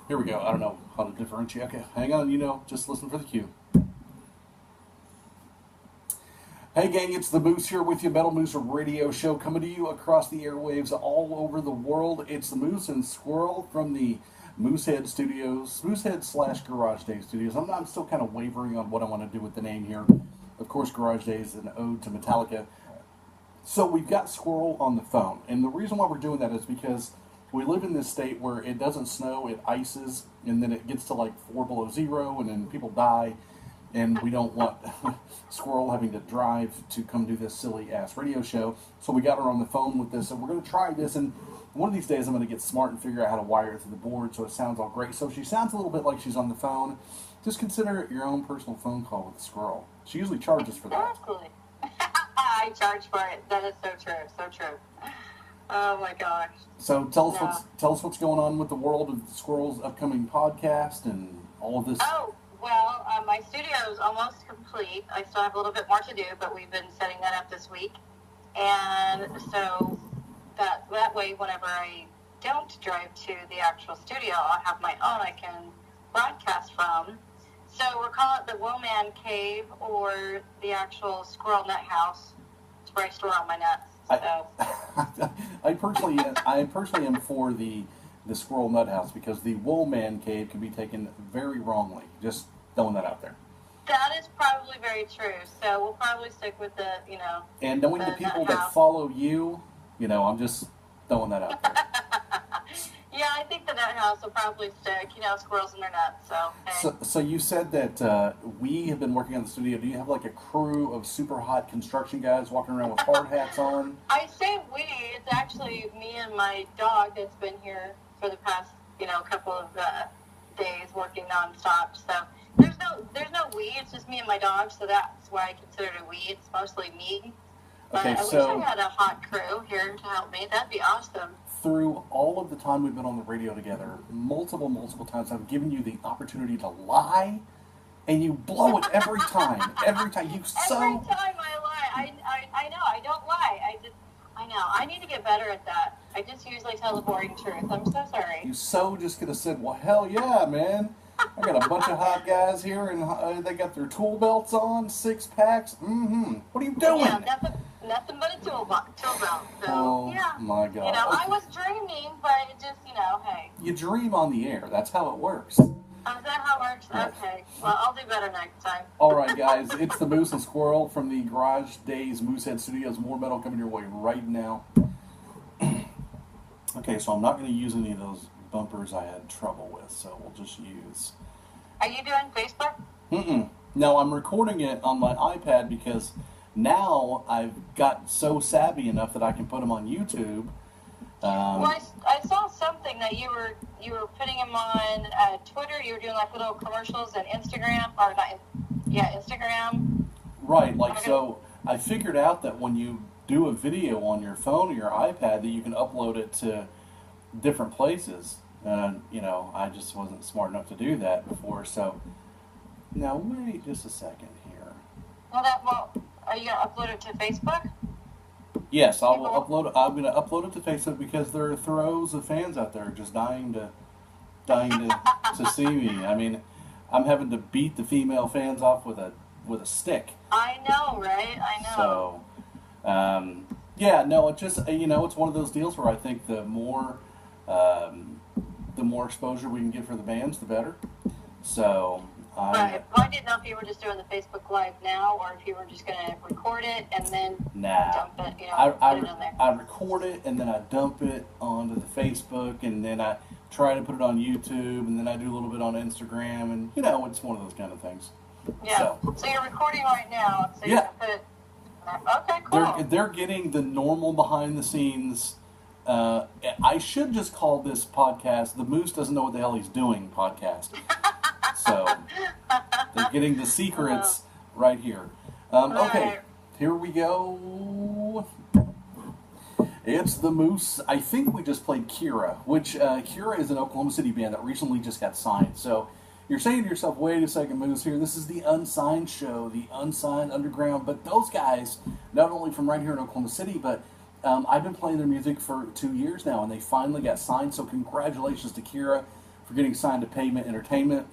Here we go. I don't know how to differentiate. Okay, hang on. Just listen for the cue. Hey gang, it's the Moose here with you, Metal Moose Radio Show, coming to you across the airwaves all over the world. It's the Moose and Squirrel from the Moosehead Studios, Moosehead / Garage Day Studios. I'm still kind of wavering on what I want to do with the name here. Of course, Garage Day is an ode to Metallica. So we've got Squirrel on the phone, and the reason why we're doing that is because we live in this state where it doesn't snow, it ices, and then it gets to like 4 below zero, and then people die. And we don't want Squirrel having to drive to come do this silly-ass radio show. So we got her on the phone with this, and we're going to try this. And one of these days I'm going to get smart and figure out how to wire it to the board so it sounds all great. So if she sounds a little bit like she's on the phone, just consider it your own personal phone call with Squirrel. She usually charges for that. Exactly. I charge for it. That is so true. So true. Oh, my gosh. So tell us what's going on with the world of Squirrel's upcoming podcast and all of this. Oh. Well, my studio is almost complete. I still have a little bit more to do, but we've been setting that up this week. And so that way, whenever I don't drive to the actual studio, I'll have my own I can broadcast from. So we're calling it the Woman Cave or the actual Squirrel Nut House. It's where I store all my nuts. So. I personally am for the Squirrel Nut House because the Woolman Cave can be taken very wrongly. Just throwing that out there. That is probably very true. So we'll probably stick with the. And knowing the people that follow you, I'm just throwing that out there. Yeah, I think the nut house will probably stick. Squirrels and their nuts. So. Hey. So you said that we have been working on the studio. Do you have like a crew of super hot construction guys walking around with hard hats on? I say we. It's actually me and my dog that's been here for the past, couple of days working nonstop. So there's no we. It's just me and my dog. So that's why I consider it a we. It's mostly me. But okay, I wish I had a hot crew here to help me. That'd be awesome. Through all of the time we've been on the radio together, multiple times, I've given you the opportunity to lie, and you blow it every time. Every time Every time I lie. I know. I don't lie. I know. I need to get better at that. I just usually tell the boring truth. I'm so sorry. You just could have said, well, hell yeah, man. I got a bunch of hot guys here, and they got their tool belts on, 6-packs. Mm-hmm. What are you doing? Yeah, nothing but a tool belt. So, yeah. My God. Okay. I was dreaming, but it just, hey. You dream on the air. That's how it works. Oh, is that how it works? Yes. Okay. Well, I'll do better next time. All right, guys. It's the Moose and Squirrel from the Garage Days Moosehead Studios. More metal coming your way right now. Okay, so I'm not going to use any of those bumpers I had trouble with, so we'll just use... Are you doing Facebook? Mm-mm. No, I'm recording it on my iPad because now I've got so savvy enough that I can put them on YouTube. Well, I saw something that you were putting them on Twitter. You were doing like little commercials and Instagram, or not? Yeah, Instagram. Right, so I figured out that when you do a video on your phone or your iPad, that you can upload it to different places. And I just wasn't smart enough to do that before. So now wait just a second here. Well, are you gonna upload it to Facebook? Yes, I will upload it. I'm going to upload it to Facebook because there are throes of fans out there just dying to see me. I mean, I'm having to beat the female fans off with a stick. I know, right? I know. So, yeah, no, it just it's one of those deals where I think the more exposure we can get for the bands, the better. So. Right. Well, I didn't know if you were just doing the Facebook Live now, or if you were just going to record it and then dump it. Put it on there. I record it and then I dump it onto the Facebook, and then I try to put it on YouTube, and then I do a little bit on Instagram, and it's one of those kind of things. Yeah. So you're recording right now. So yeah. You can put it. Okay. Cool. They're getting the normal behind the scenes. I should just call this podcast the Moose Doesn't Know What the Hell He's Doing podcast. So they're getting the secrets right here. Okay, here we go. It's the Moose. I think we just played Kira, which Kira is an Oklahoma City band that recently just got signed. So you're saying to yourself, wait a second, Moose, here, this is the unsigned show, the unsigned underground. But those guys, not only from right here in Oklahoma City, but I've been playing their music for 2 years now, and they finally got signed. So congratulations to Kira. for getting signed to Pavement Entertainment.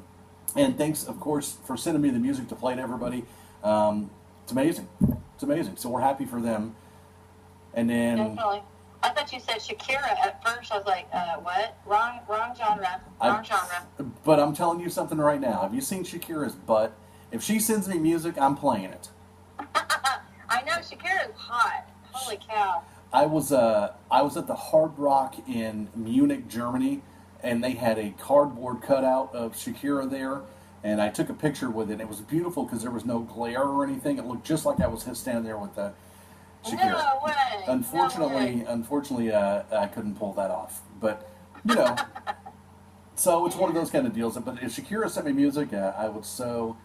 And thanks, of course, for sending me the music to play to everybody. It's amazing. It's amazing. So we're happy for them. And then... Definitely. I thought you said Shakira at first. I was like, what? Wrong genre. Wrong genre. But I'm telling you something right now. Have you seen Shakira's butt? If she sends me music, I'm playing it. I know, Shakira is hot. Holy cow. I was at the Hard Rock in Munich, Germany, and they had a cardboard cutout of Shakira there, and I took a picture with it. And it was beautiful because there was no glare or anything. It looked just like I was standing there with Shakira. No way. Unfortunately, I couldn't pull that off. But so it's one of those kind of deals. But if Shakira sent me music, I would so.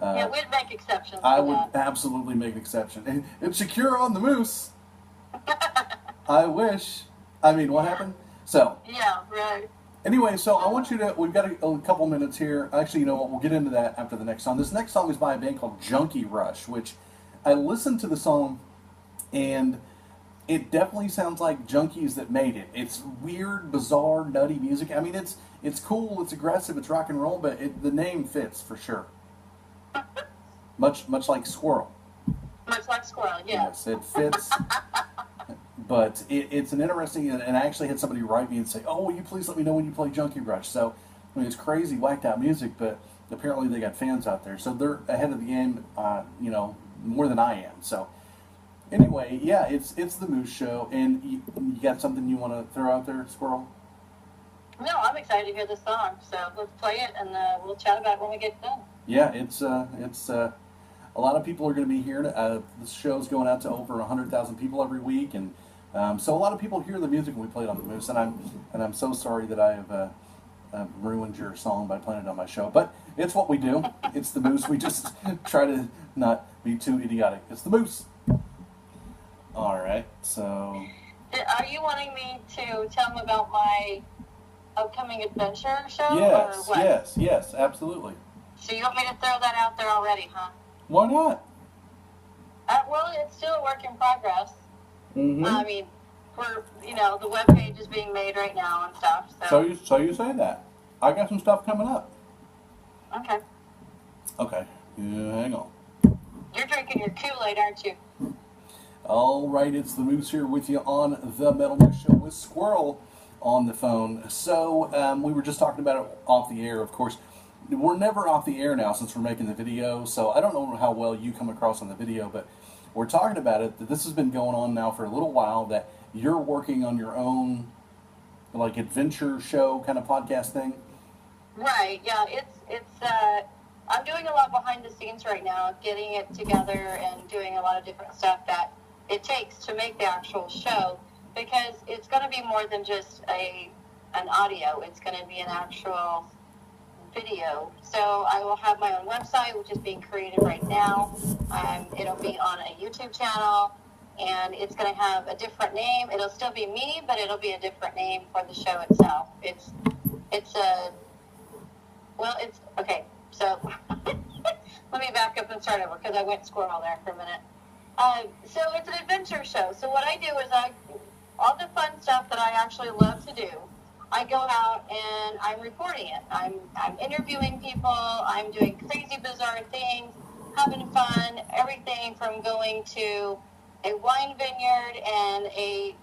Yeah, we'd make exceptions. I would absolutely make an exception. It's Shakira on the Moose. I wish. I mean, what happened? So. Yeah, right. Anyway, so I want you to. We've got a couple minutes here. Actually, you know what? We'll get into that after the next song. This next song is by a band called Junkie Rush, which I listened to the song. And it definitely sounds like Junkies that made it. It's weird, bizarre, nutty music. I mean, it's cool, it's aggressive, it's rock and roll, but the name fits for sure. Much like Squirrel. Much like Squirrel, yeah. Yes, it fits. But it's an interesting, and I actually had somebody write me and say, "Oh, will you please let me know when you play Junkie Rush?" So, I mean, it's crazy, whacked out music, but apparently they got fans out there, so they're ahead of the game, more than I am. So. Anyway, yeah, it's the Moose Show, and you got something you want to throw out there, Squirrel? No, I'm excited to hear this song, so let's play it, and we'll chat about it when we get done. Yeah, it's a lot of people are going to be here. This show's going out to over 100,000 people every week, and so a lot of people hear the music when we play it on the Moose, and I'm so sorry that I have ruined your song by playing it on my show, but it's what we do. It's the Moose. We just try to not be too idiotic. It's the Moose. All right, so... Are you wanting me to tell them about my upcoming adventure show? Yes, or what? yes, absolutely. So you want me to throw that out there already, huh? Why not? Well, it's still a work in progress. Mm-hmm. I mean, the webpage is being made right now and stuff. So you say that. I got some stuff coming up. Okay. Okay, hang on. You're drinking your Kool-Aid, aren't you? All right, it's the Moose here with you on the Metal Moose Show with Squirrel on the phone. So we were just talking about it off the air, of course. We're never off the air now since we're making the video, so I don't know how well you come across on the video, but we're talking about it, that this has been going on now for a little while, that you're working on your own, like, adventure show kind of podcast thing. Right, yeah, I'm doing a lot behind the scenes right now, getting it together and doing a lot of different stuff that it takes to make the actual show, because it's going to be more than just an audio. It's going to be an actual video. So I will have my own website, which is being created right now. It'll be on a YouTube channel, and it's going to have a different name. It'll still be me, but it'll be a different name for the show itself. Okay. So let me back up and start over because I went squirrel there for a minute. So it's an adventure show. So what I do is all the fun stuff that I actually love to do, I go out and I'm reporting it. I'm interviewing people. I'm doing crazy, bizarre things, having fun, everything from going to a wine vineyard and a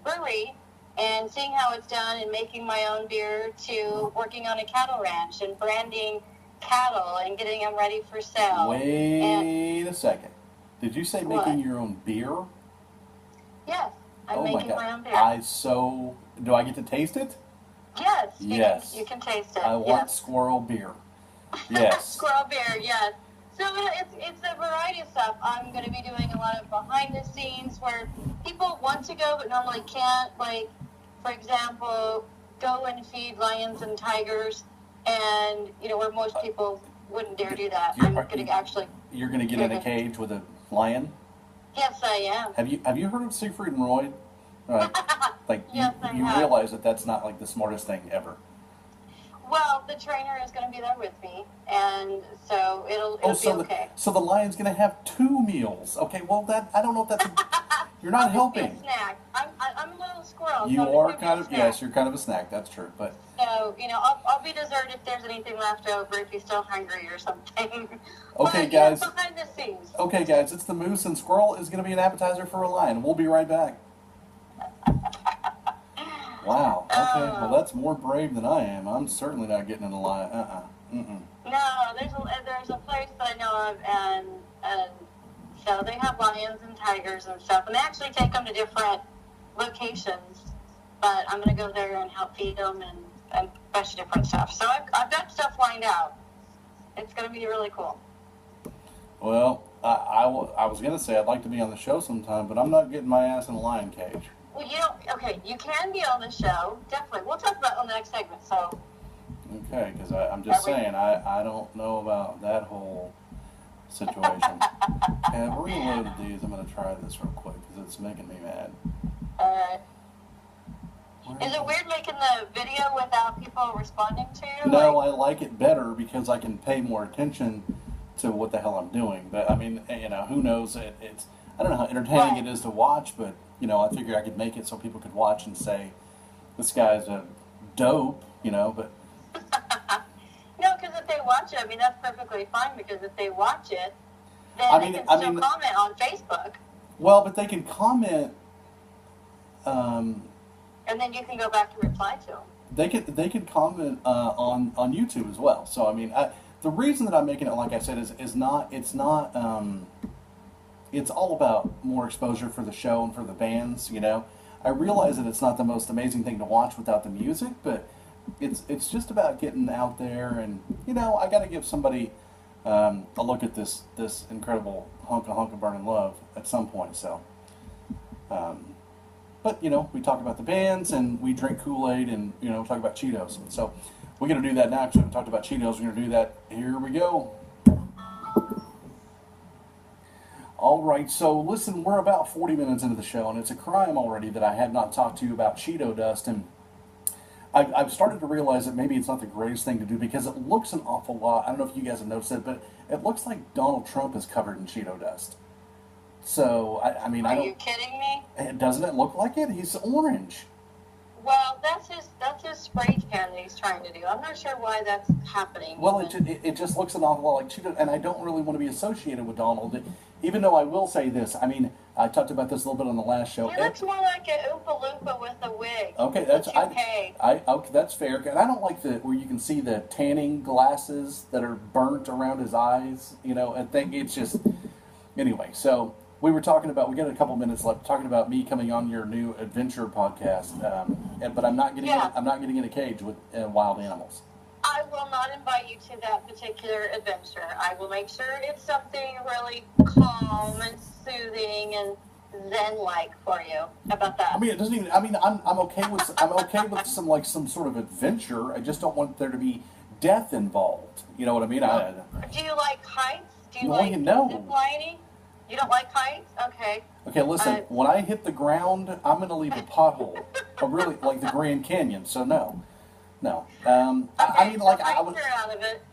brewery and seeing how it's done and making my own beer, to working on a cattle ranch and branding cattle and getting them ready for sale. Wait a second. Did you say What? making your own beer? Yes, I'm making my own beer. Do I get to taste it? Yes. Yes. You can taste it. I want yes. squirrel beer. Yes. Squirrel beer, yes. So it's a variety of stuff. I'm going to be doing a lot of behind the scenes where people want to go but normally can't. Like, for example, go and feed lions and tigers, and where most people wouldn't dare do that. You're going to get in a cage with a lion? Yes, I am. Have you heard of Siegfried and Roy? Yes, you realize that that's not like the smartest thing ever. Well, the trainer is going to be there with me, and so it'll be okay. So the lion's going to have 2 meals. Okay, well, I don't know if that's... You're not I'll just be helping. a snack. I'm a little squirrel. You so I'm just are gonna be kind a of, snack. yes, you're kind of a snack. That's true. But So, I'll be dessert if there's anything left over, if you're still hungry or something. Okay, But, guys. behind the scenes. okay, guys, it's the moose and squirrel is going to be an appetizer for a lion. We'll be right back. Wow. Okay. Well, that's more brave than I am. I'm certainly not getting in a lion. Mm-mm. No, there's a place that I know of, and so they have lions and tigers and stuff, and they actually take them to different locations. But I'm gonna go there and help feed them and a bunch of different stuff. So I've got stuff lined out. It's gonna be really cool. Well, I was going to say I'd like to be on the show sometime, but I'm not getting my ass in a lion cage. Well, you can be on the show, definitely. We'll talk about it on the next segment. So. Okay, because I'm just saying, I don't know about that whole situation. And we're going to load these. I'm going to try this real quick because it's making me mad. All right. Is it weird making the video without people responding to you? No, I like it better because I can pay more attention to what the hell I'm doing. But I mean, who knows? It's I don't know how entertaining it is to watch, but I figure I could make it so people could watch and say, "This guy's a dope," But no, because if they watch it, that's perfectly fine. Because if they watch it, then they can still comment on Facebook. Well, but they can comment. And then you can go back and reply to them. They could comment on YouTube as well. So the reason that I'm making it, like I said, is not it's all about more exposure for the show and for the bands. I realize that it's not the most amazing thing to watch without the music, but it's just about getting out there, and I got to give somebody a look at this incredible hunk of burning love at some point. So. But, we talk about the bands, and we drink Kool-Aid, and, talk about Cheetos. So we're going to do that now, because we talked about Cheetos. We're going to do that. Here we go. All right, so listen, we're about 40 minutes into the show, and it's a crime already that I have not talked to you about Cheeto dust. And I've started to realize that maybe it's not the greatest thing to do, because it looks an awful lot. I don't know if you guys have noticed it, but it looks like Donald Trump is covered in Cheeto dust. So, I don't... Are you kidding me? Doesn't it look like it? He's orange. Well, that's his spray tan that he's trying to do. I'm not sure why that's happening. Well, it just looks an awful lot like Cheeto, and I don't really want to be associated with Donald. Even though I will say this, I talked about this a little bit on the last show. He looks more like an Oompa Loompa with a wig. Okay, that's okay, that's fair. And I don't like where you can see the tanning glasses that are burnt around his eyes. I think it's just anyway. So. We were talking about, we got a couple minutes left, talking about me coming on your new adventure podcast, but I'm not getting in a cage with wild animals. I will not invite you to that particular adventure. I will make sure it's something really calm and soothing and zen-like for you. How about that? It doesn't even. I'm okay with some sort of adventure. I just don't want there to be death involved. You know what I mean? Do you like heights? Do you like zip lining? You don't like heights? Okay. Okay, listen. When I hit the ground, I'm going to leave a pothole. Really, like the Grand Canyon. So no. Okay, I would. Out of it.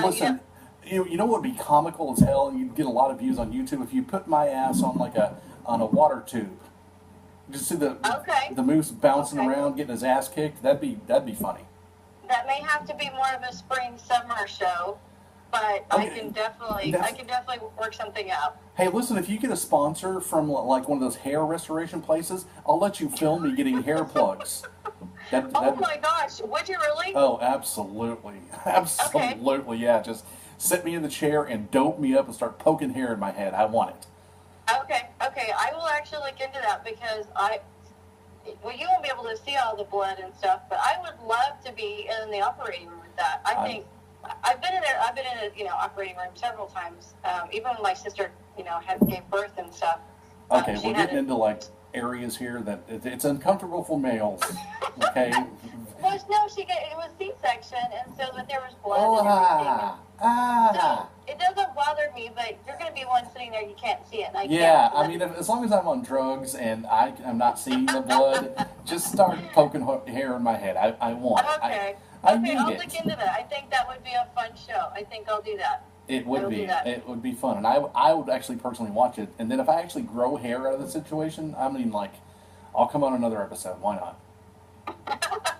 Listen. You know what would be comical as hell, and you'd get a lot of views on YouTube if you put my ass on a water tube. Just see the moose bouncing around, getting his ass kicked. That'd be funny. That may have to be more of a spring-summer show. But I can definitely work something out. Hey, listen, if you get a sponsor from like one of those hair restoration places, I'll let you film me getting hair plugs. My gosh, would you really? Oh, absolutely. Absolutely, yeah. Just sit me in the chair and dope me up and start poking hair in my head. I want it. Okay. I will actually look into that because you won't be able to see all the blood and stuff, but I would love to be in the operating room with that. I think... I've been in there. I've been in a operating room several times. Even when my sister, gave birth and stuff. Okay, we're getting into like areas here that it's uncomfortable for males. Okay. Well, no, it was C-section, and so that there was blood and everything. So it doesn't bother me, but you're going to be one sitting there, you can't see it. And as long as I'm on drugs and I'm not seeing the blood, just start poking hair in my head. I want it. Okay. I need I'll it. look into that. I think that would be a fun show. I think I'll do that. It would will be. do that. It would be fun, and I would actually personally watch it. And then if I actually grow hair out of the situation, I mean, like, I'll come on another episode. Why not?